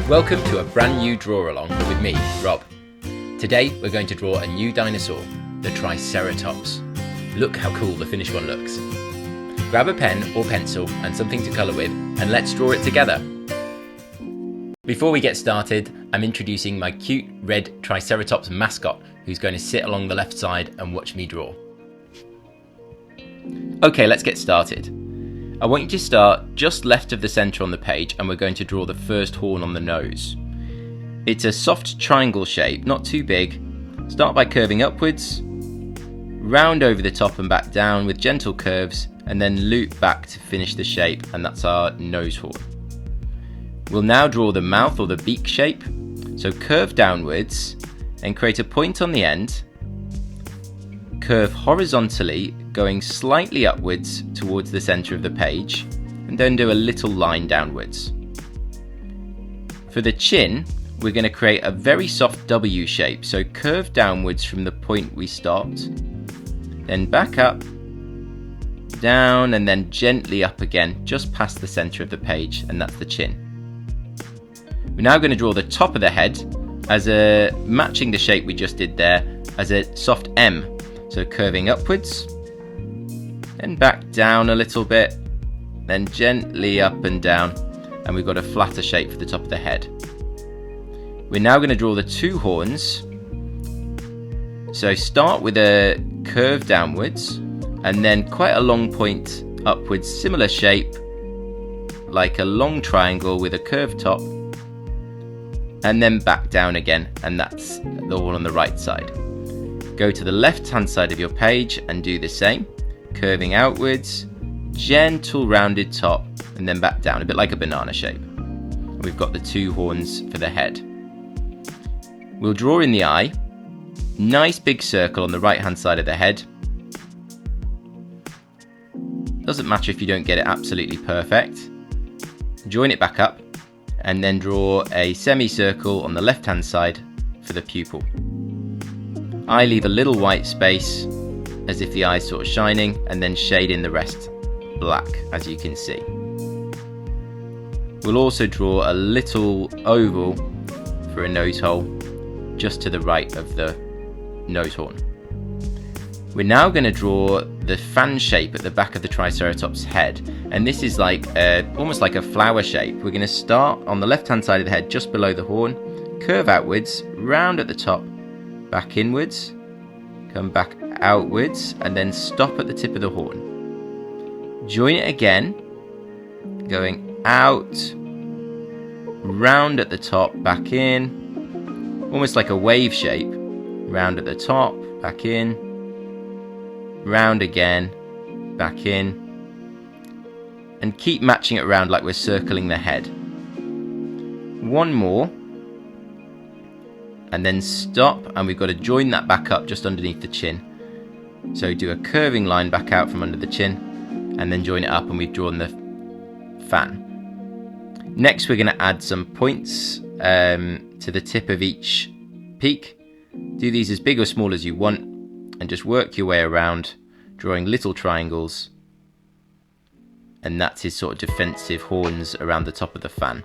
Welcome to a brand new draw along with me, Rob. Today we're going to draw a new dinosaur, the Triceratops. Look how cool the finished one looks. Grab a pen or pencil and something to colour with and let's draw it together. Before we get started, I'm introducing my cute red Triceratops mascot who's going to sit along the left side and watch me draw. Okay, let's get started. I want you to start just left of the centre on the page and we're going to draw the first horn on the nose. It's a soft triangle shape, not too big. Start by curving upwards, round over the top and back down with gentle curves, and then loop back to finish the shape, and that's our nose horn. We'll now draw the mouth or the beak shape. So curve downwards and create a point on the end. Curve horizontally, going slightly upwards towards the centre of the page, and then do a little line downwards. For the chin, we're going to create a very soft W shape, so curve downwards from the point we stopped, then back up, down, and then gently up again, just past the centre of the page, and that's the chin. We're now going to draw the top of the head as matching the shape we just did there as a soft M. So curving upwards, then back down a little bit, then gently up and down, and we've got a flatter shape for the top of the head. We're now going to draw the two horns. So start with a curve downwards, and then quite a long point upwards, similar shape, like a long triangle with a curved top, and then back down again, and that's the horn on the right side. Go to the left hand side of your page and do the same, curving outwards, gentle rounded top, and then back down, a bit like a banana shape. We've got the two horns for the head. We'll draw in the eye, nice big circle on the right hand side of the head. Doesn't matter if you don't get it absolutely perfect. Join it back up and then draw a semicircle on the left hand side for the pupil. I leave a little white space as if the eye's sort of shining, and then shade in the rest black, as you can see. We'll also draw a little oval for a nose hole just to the right of the nose horn. We're now going to draw the fan shape at the back of the Triceratops head, and this is like almost like a flower shape. We're going to start on the left hand side of the head just below the horn, curve outwards, round at the top, back inwards, come back outwards, and then stop at the tip of the horn. Join it again, going out, round at the top, back in, almost like a wave shape, round at the top, back in, round again, back in, and keep matching it around like we're circling the head. One more, and then stop, and we've got to join that back up just underneath the chin. So do a curving line back out from under the chin, and then join it up, and we've drawn the fan. Next we're going to add some points to the tip of each peak. Do these as big or small as you want, and just work your way around, drawing little triangles, and that's his sort of defensive horns around the top of the fan.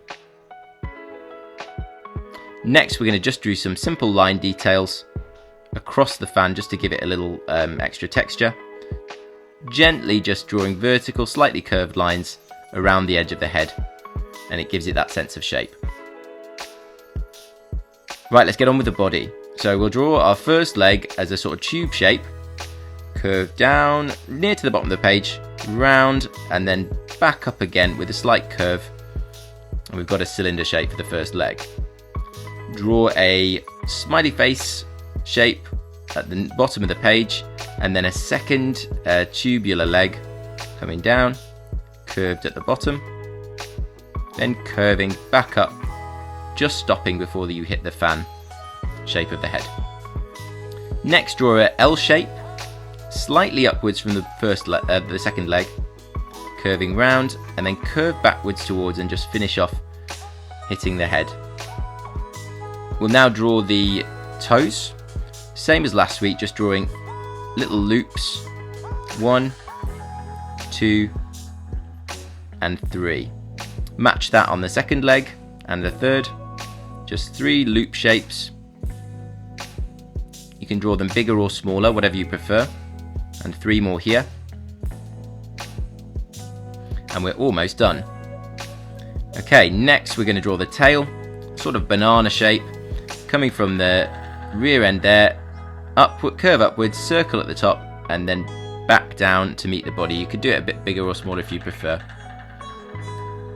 Next we're going to just draw some simple line details across the fan just to give it a little extra texture. Gently just drawing vertical, slightly curved lines around the edge of the head, and it gives it that sense of shape. Right, let's get on with the body. So we'll draw our first leg as a sort of tube shape, curve down near to the bottom of the page, round, and then back up again with a slight curve, and we've got a cylinder shape for the first leg. Draw a smiley face shape at the bottom of the page, and then a second tubular leg coming down, curved at the bottom, then curving back up, just stopping before you hit the fan shape of the head. Next, draw a L shape, slightly upwards from the second leg, curving round, and then curve backwards towards and just finish off hitting the head. We'll now draw the toes, same as last week, just drawing little loops, 1, 2, and 3. Match that on the second leg and the third, just 3 loop shapes. You can draw them bigger or smaller, whatever you prefer. And 3 more here. And we're almost done. Okay, next we're going to draw the tail, sort of banana shape, coming from the rear end there, upward, curve upwards, circle at the top, and then back down to meet the body. You could do it a bit bigger or smaller if you prefer.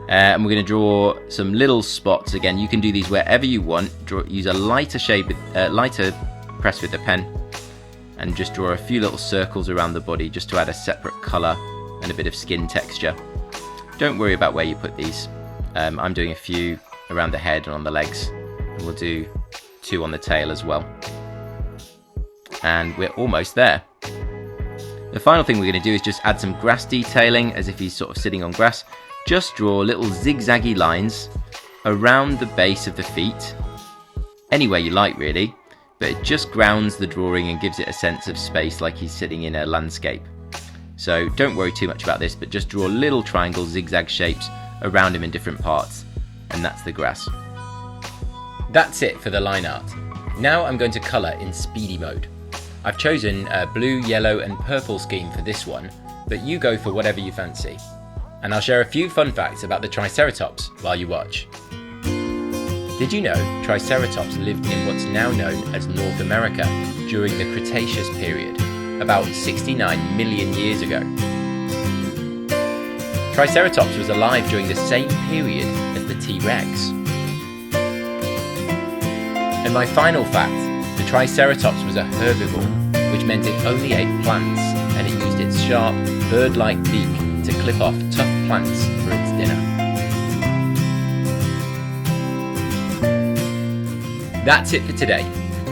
And we're going to draw some little spots. Again, you can do these wherever you want. Use a lighter shape, lighter press with the pen, and just draw a few little circles around the body just to add a separate colour and a bit of skin texture. Don't worry about where you put these. I'm doing a few around the head and on the legs. We'll do 2 on the tail as well. And we're almost there. The final thing we're going to do is just add some grass detailing as if he's sort of sitting on grass. Just draw little zigzaggy lines around the base of the feet, anywhere you like really, but it just grounds the drawing and gives it a sense of space like he's sitting in a landscape. So don't worry too much about this, but just draw little triangle zigzag shapes around him in different parts, and that's the grass. That's it for the line art. Now I'm going to colour in speedy mode. I've chosen a blue, yellow and purple scheme for this one, but you go for whatever you fancy. And I'll share a few fun facts about the Triceratops while you watch. Did you know Triceratops lived in what's now known as North America during the Cretaceous period, about 69 million years ago? Triceratops was alive during the same period as the T-Rex. And my final fact, the Triceratops was a herbivore, which meant it only ate plants, and it used its sharp, bird-like beak to clip off tough plants for its dinner. That's it for today.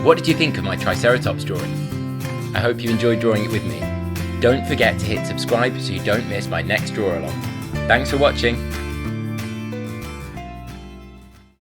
What did you think of my Triceratops drawing? I hope you enjoyed drawing it with me. Don't forget to hit subscribe so you don't miss my next draw along. Thanks for watching.